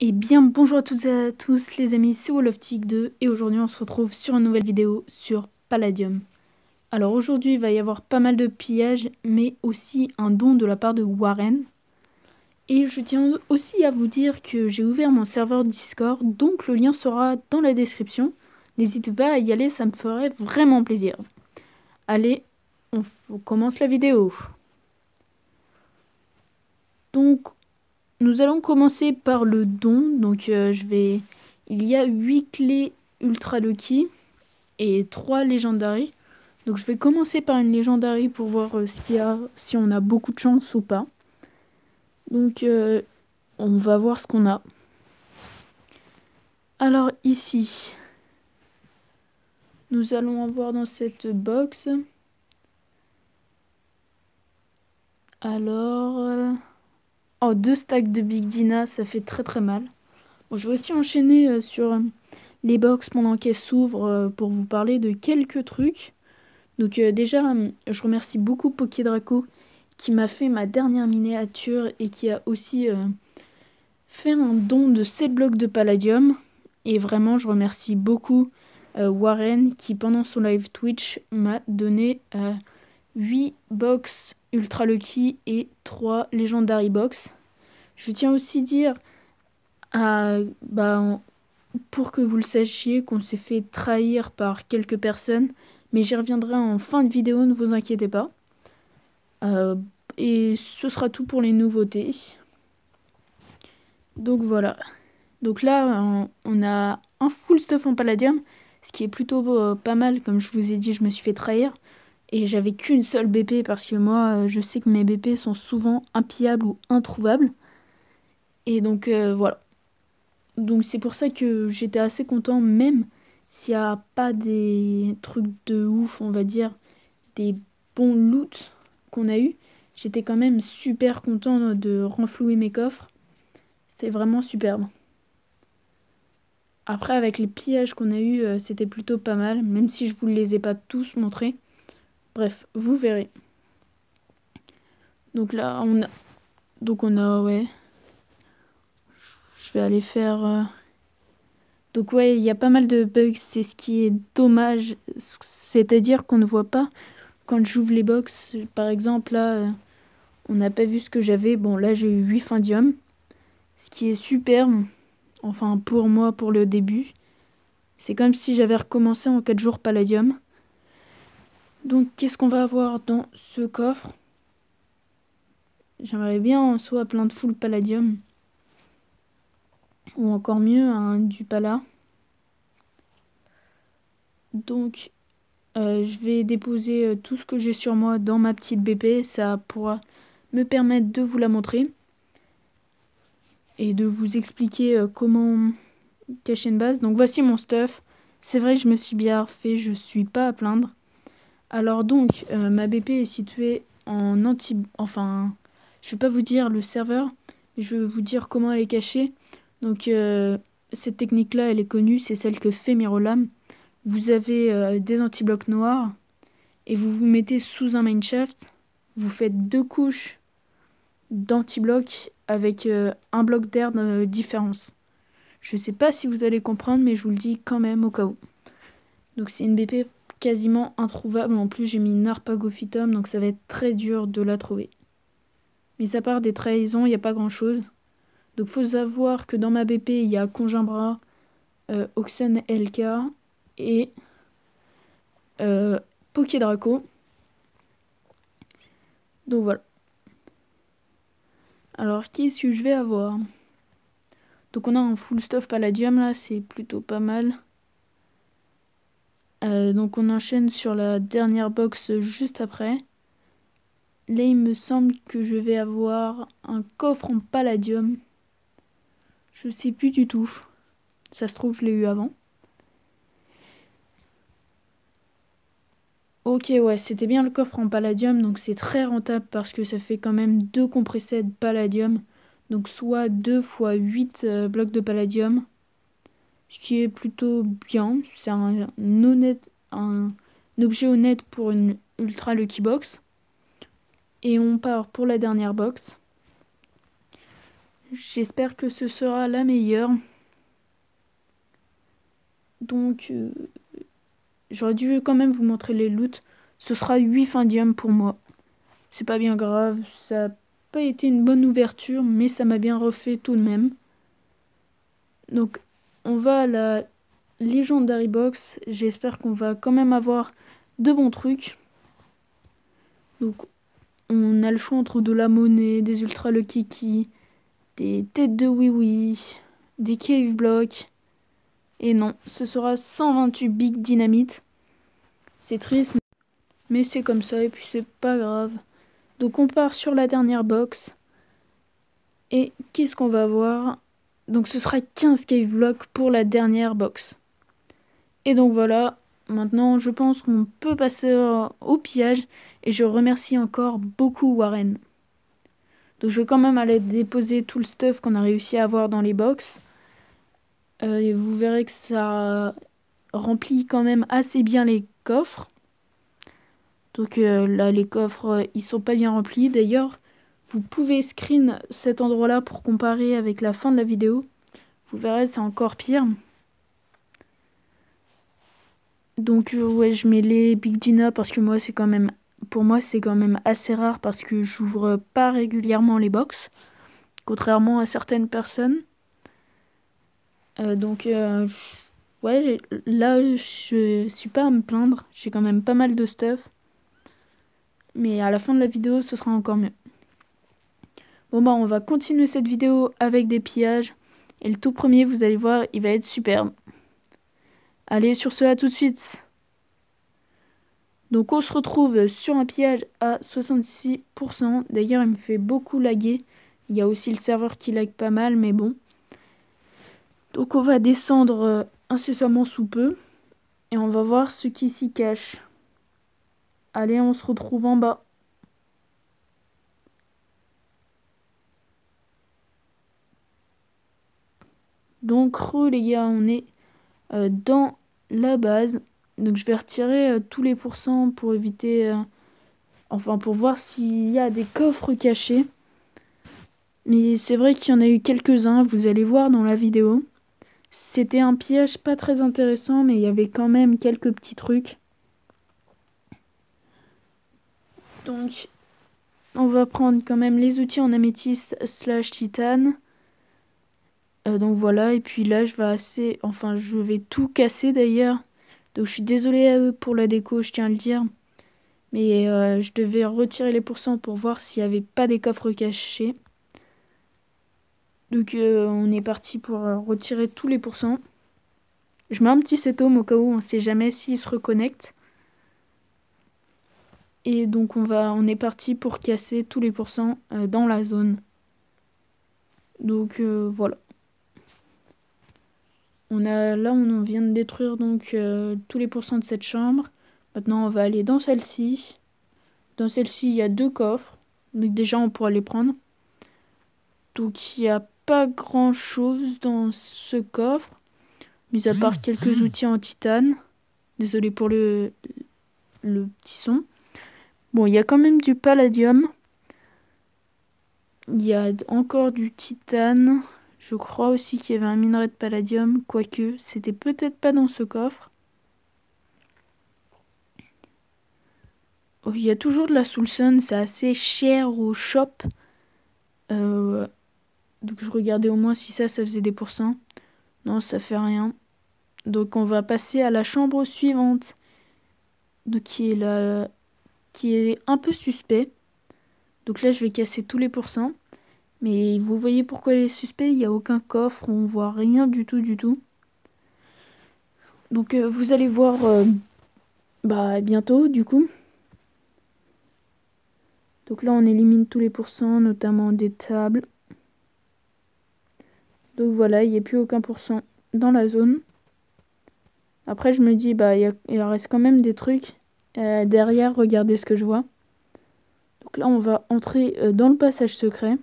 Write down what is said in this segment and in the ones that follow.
Et bien bonjour à toutes et à tous les amis, c'est WallofTik2 et aujourd'hui on se retrouve sur une nouvelle vidéo sur Palladium. Alors aujourd'hui il va y avoir pas mal de pillages mais aussi un don de la part de Warren. Et je tiens aussi à vous dire que j'ai ouvert mon serveur Discord, donc le lien sera dans la description. N'hésitez pas à y aller, ça me ferait vraiment plaisir. Allez, on commence la vidéo. Donc nous allons commencer par le don. Donc il y a 8 clés ultra lucky et 3 légendaries. Donc je vais commencer par une légendary pour voir ce qu'il y a, si on a beaucoup de chance ou pas. Donc on va voir ce qu'on a. Alors ici, nous allons avoir dans cette box. Alors, oh, 2 stacks de Big Dina, ça fait très mal. Bon, je vais aussi enchaîner sur les box pendant qu'elles s'ouvrent pour vous parler de quelques trucs. Donc déjà, je remercie beaucoup Pokédraco qui m'a fait ma dernière miniature et qui a aussi fait un don de 7 blocs de Palladium. Et vraiment, je remercie beaucoup Warren qui, pendant son live Twitch, m'a donné 8 box Ultra Lucky et 3 Legendary Box. Je tiens aussi à dire pour que vous le sachiez qu'on s'est fait trahir par quelques personnes, mais j'y reviendrai en fin de vidéo, ne vous inquiétez pas. Et ce sera tout pour les nouveautés. Donc voilà. Donc là, on a un full stuff en Palladium, ce qui est plutôt pas mal. Comme je vous ai dit, je me suis fait trahir. Et j'avais qu'une seule BP parce que moi, je sais que mes BP sont souvent impillables ou introuvables. Et donc voilà. Donc c'est pour ça que j'étais assez content, même s'il n'y a pas des trucs de ouf, on va dire, des bons loots qu'on a eu. J'étais quand même super content de renflouer mes coffres. C'était vraiment superbe. Après, avec les pillages qu'on a eu, c'était plutôt pas mal, même si je vous les ai pas tous montrés. Bref, vous verrez. Donc là, ouais. Je vais aller faire. Donc ouais, il y a pas mal de bugs, c'est ce qui est dommage. C'est-à-dire qu'on ne voit pas quand j'ouvre les box. Par exemple, là, on n'a pas vu ce que j'avais. Bon, là, j'ai eu 8 Findium, ce qui est superbe. Enfin, pour moi, pour le début. C'est comme si j'avais recommencé en 4 jours Palladium. Donc, qu'est-ce qu'on va avoir dans ce coffre? J'aimerais bien en soit plein de full Palladium. Ou encore mieux, du Pala. Donc, je vais déposer tout ce que j'ai sur moi dans ma petite BP. Ça pourra me permettre de vous la montrer. Et de vous expliquer comment cacher une base. Donc, voici mon stuff. C'est vrai que je me suis bien refait, je suis pas à plaindre. Alors donc, ma BP est située en anti... Enfin, je vais pas vous dire le serveur, mais je vais vous dire comment elle est cachée. Donc, cette technique-là, elle est connue, c'est celle que fait Mirolam. Vous avez des anti-blocs noirs et vous vous mettez sous un mineshaft. Vous faites 2 couches d'anti-blocs avec un bloc d'air de différence. Je sais pas si vous allez comprendre, mais je vous le dis quand même au cas où. Donc c'est une BP quasiment introuvable. En plus, j'ai mis une Harpagophytum, donc ça va être très dur de la trouver. Mais à part des trahisons, il n'y a pas grand-chose. Donc faut savoir que dans ma BP, il y a Congimbra, Oxen LK et Pokédraco. Donc voilà. Alors, qu'est-ce que je vais avoir? Donc on a un full stuff Palladium là, c'est plutôt pas mal. Donc on enchaîne sur la dernière box juste après. Là, il me semble que je vais avoir un coffre en Palladium. Je sais plus du tout. Ça se trouve, je l'ai eu avant. Ok, ouais, c'était bien le coffre en Palladium, donc c'est très rentable parce que ça fait quand même 2 compressés de Palladium. Donc soit 2 fois 8 blocs de Palladium. Ce qui est plutôt bien. C'est un objet honnête pour une Ultra Lucky Box. Et on part pour la dernière box. J'espère que ce sera la meilleure. Donc, j'aurais dû quand même vous montrer les loots. Ce sera 8 Findium pour moi. C'est pas bien grave, ça n'a pas été une bonne ouverture, mais ça m'a bien refait tout de même. Donc, on va à la Legendary Box. J'espère qu'on va quand même avoir de bons trucs. Donc, on a le choix entre de la monnaie, des Ultra Lucky Key, des têtes de oui-oui, des Cave Blocks. Et non, ce sera 128 Big Dynamite. C'est triste, mais c'est comme ça, et puis c'est pas grave. Donc on part sur la dernière box. Et qu'est-ce qu'on va voir? Donc ce sera 15 Cave Blocks pour la dernière box. Et donc voilà, maintenant je pense qu'on peut passer au pillage. Et je remercie encore beaucoup Warren. Donc je vais quand même aller déposer tout le stuff qu'on a réussi à avoir dans les box. Et vous verrez que ça remplit quand même assez bien les coffres. Donc là les coffres ils sont pas bien remplis. D'ailleurs vous pouvez screen cet endroit là pour comparer avec la fin de la vidéo. Vous verrez c'est encore pire. Donc ouais je mets les Big Dina parce que moi c'est quand même pour moi c'est quand même assez rare parce que j'ouvre pas régulièrement les box. Contrairement à certaines personnes. Donc ouais là je suis pas à me plaindre. J'ai quand même pas mal de stuff. Mais à la fin de la vidéo ce sera encore mieux. Bon bah on va continuer cette vidéo avec des pillages. Et le tout premier vous allez voir il va être superbe. Allez sur ce à tout de suite. Donc on se retrouve sur un pillage à 66%. D'ailleurs il me fait beaucoup laguer. Il y a aussi le serveur qui lag pas mal mais bon. Donc on va descendre incessamment sous peu. Et on va voir ce qui s'y cache. Allez on se retrouve en bas. Donc les gars on est dans la base. Donc je vais retirer tous les pourcents pour éviter... enfin pour voir s'il y a des coffres cachés. Mais c'est vrai qu'il y en a eu quelques-uns, vous allez voir dans la vidéo. C'était un piège pas très intéressant, mais il y avait quand même quelques petits trucs. Donc on va prendre quand même les outils en améthyste / titane. Donc voilà, et puis là je vais tout casser d'ailleurs. Donc je suis désolée pour la déco, je tiens à le dire. Mais je devais retirer les pourcents pour voir s'il n'y avait pas des coffres cachés. Donc on est parti pour retirer tous les pourcents. Je mets un petit setome au cas où, on ne sait jamais s'il se reconnecte. Et donc on est parti pour casser tous les pourcents dans la zone. Donc voilà. Là on vient de détruire donc tous les pourcents de cette chambre. Maintenant on va aller dans celle-ci. Dans celle-ci il y a 2 coffres. Donc déjà on pourra les prendre. Donc il n'y a pas grand chose dans ce coffre. Mis à part quelques outils en titane. Désolé pour le petit son. Bon, il y a quand même du palladium. Il y a encore du titane. Je crois aussi qu'il y avait un minerai de palladium. Quoique, c'était peut-être pas dans ce coffre. Oh, il y a toujours de la Soulson. C'est assez cher au shop. Donc je regardais au moins si ça faisait des pourcents. Non, ça fait rien. Donc on va passer à la chambre suivante. Donc qui est un peu suspect. Donc là je vais casser tous les pourcents. Mais vous voyez pourquoi elle est suspect, il n'y a aucun coffre, on voit rien du tout du tout. Donc vous allez voir bientôt du coup. Donc là on élimine tous les pourcents, notamment des tables. Donc voilà, il n'y a plus aucun pourcent dans la zone. Après je me dis il reste quand même des trucs. Derrière, regardez ce que je vois. Donc là on va entrer dans le passage secret.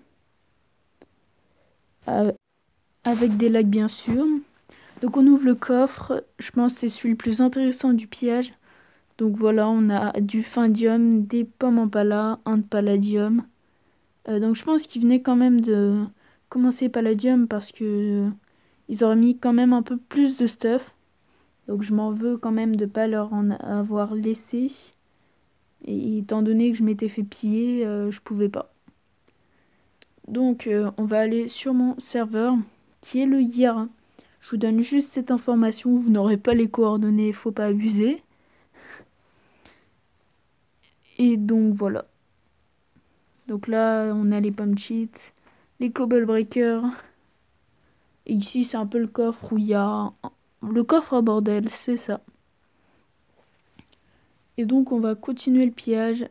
Avec des lags bien sûr. Donc on ouvre le coffre. Je pense que c'est celui le plus intéressant du pillage. Donc voilà, on a du findium, des pommes en pala, un de palladium. Donc je pense qu'il venait quand même de commencé Palladium parce que ils auraient mis quand même un peu plus de stuff. Donc je m'en veux quand même de pas leur en avoir laissé. Et étant donné que je m'étais fait piller, je pouvais pas. Donc on va aller sur mon serveur qui est le Yara. Je vous donne juste cette information, vous n'aurez pas les coordonnées, faut pas abuser. Et donc voilà. Donc là on a les pommes cheats, les cobble breakers. Et ici c'est un peu le coffre où il y a le coffre à bordel, c'est ça. Et donc on va continuer le pillage.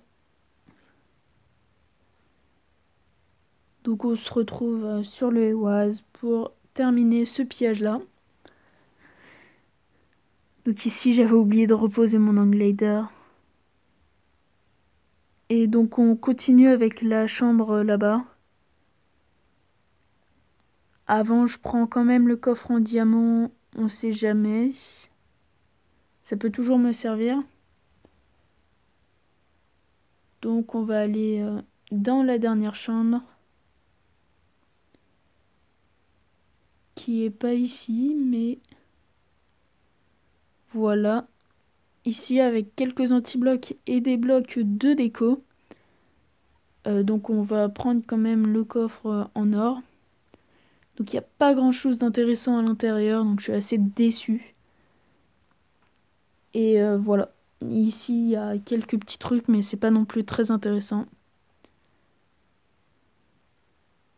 Donc on se retrouve sur le Oise pour terminer ce pillage là. Donc ici j'avais oublié de reposer mon Glider. Et donc on continue avec la chambre là-bas. Avant je prends quand même le coffre en diamant, on sait jamais. Ça peut toujours me servir. Donc on va aller dans la dernière chambre. Qui est pas ici, mais voilà. Ici avec quelques anti-blocs et des blocs de déco. Donc on va prendre quand même le coffre en or. Donc il n'y a pas grand chose d'intéressant à l'intérieur, donc je suis assez déçue. Et voilà. Ici il y a quelques petits trucs, mais c'est pas non plus très intéressant.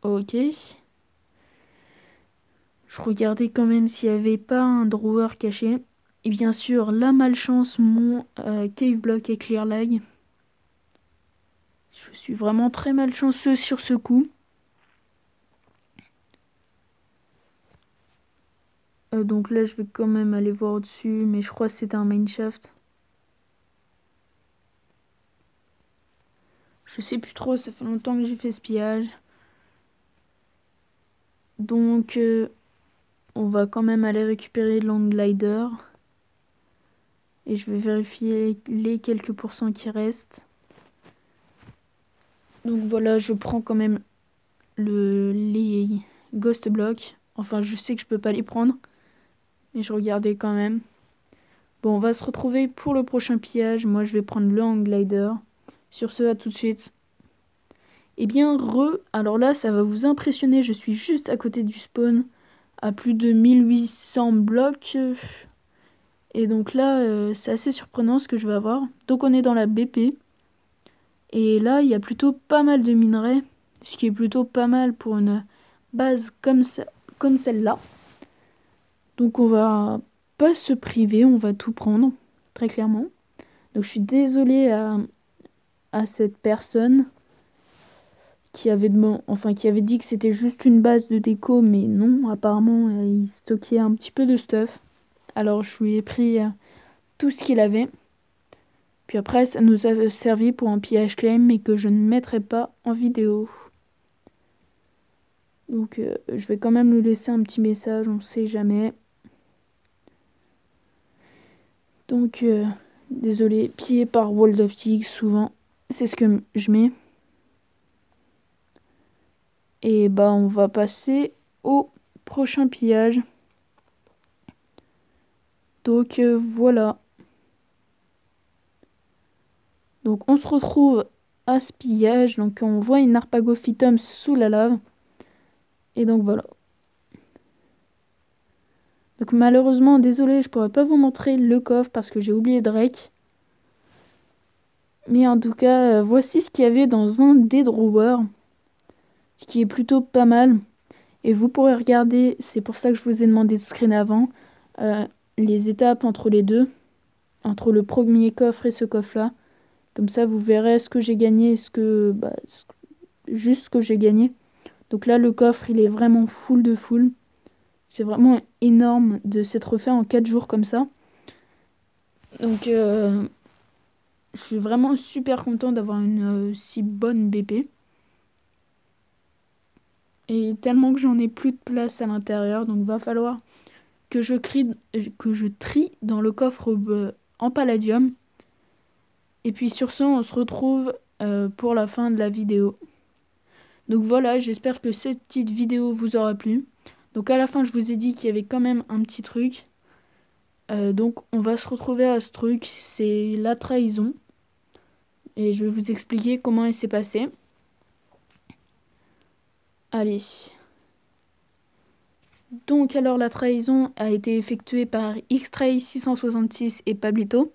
Ok. Je regardais quand même s'il n'y avait pas un drawer caché. Et bien sûr, la malchance, mon cave block et clear lag. Je suis vraiment très malchanceux sur ce coup. Donc là, je vais quand même aller voir au-dessus, mais je crois que c'était un mineshaft. Je sais plus trop, ça fait longtemps que j'ai fait ce pillage. Donc, on va quand même aller récupérer l'Anglider. Et je vais vérifier les quelques pourcents qui restent. Donc voilà, je prends quand même les Ghost Blocks. Enfin, je sais que je peux pas les prendre. Mais je regardais quand même. Bon, on va se retrouver pour le prochain pillage. Moi, je vais prendre le Hang Glider. Sur ce, à tout de suite. Eh bien, alors là, ça va vous impressionner. Je suis juste à côté du spawn. À plus de 1800 blocs. Et donc là, c'est assez surprenant ce que je vais avoir. Donc on est dans la BP. Et là, il y a plutôt pas mal de minerais. Ce qui est plutôt pas mal pour une base comme celle-là. Donc on va pas se priver, on va tout prendre, très clairement. Donc je suis désolée à cette personne qui avait dit que c'était juste une base de déco, mais non, apparemment il stockait un petit peu de stuff. Alors je lui ai pris tout ce qu'il avait. Puis après, ça nous a servi pour un pillage claim, mais que je ne mettrai pas en vidéo. Donc je vais quand même lui laisser un petit message, on sait jamais. Donc désolé, pillé par World of Tanks souvent, c'est ce que je mets. Et bah on va passer au prochain pillage. Donc voilà. Donc on se retrouve à ce pillage. Donc on voit une Harpagophytum sous la lave. Et donc voilà. Donc malheureusement, désolé, je pourrais pas vous montrer le coffre parce que j'ai oublié Drake. Mais en tout cas, voici ce qu'il y avait dans un des drawers. Ce qui est plutôt pas mal. Et vous pourrez regarder, c'est pour ça que je vous ai demandé de screen avant, les étapes entre les deux. Entre le premier coffre et ce coffre-là. Comme ça, vous verrez ce que j'ai gagné, juste ce que j'ai gagné. Donc là, le coffre, il est vraiment full de full. C'est vraiment énorme de s'être fait en 4 jours comme ça. Donc, je suis vraiment super content d'avoir une si bonne BP. Et tellement que j'en ai plus de place à l'intérieur, donc va falloir que je trie dans le coffre en palladium. Et puis sur ce, on se retrouve pour la fin de la vidéo. Donc voilà, j'espère que cette petite vidéo vous aura plu. Donc à la fin, je vous ai dit qu'il y avait quand même un petit truc. Donc on va se retrouver à ce truc, c'est la trahison. Et je vais vous expliquer comment il s'est passé. Allez. Donc alors la trahison a été effectuée par Xtray 666 et Pablito.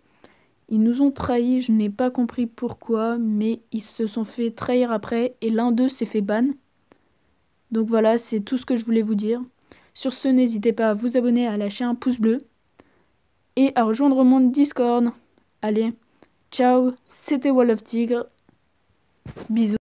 Ils nous ont trahis, je n'ai pas compris pourquoi, mais ils se sont fait trahir après et l'un d'eux s'est fait ban. Donc voilà, c'est tout ce que je voulais vous dire. Sur ce, n'hésitez pas à vous abonner, à lâcher un pouce bleu et à rejoindre mon Discord. Allez, ciao, c'était Wall of Tigre. Bisous.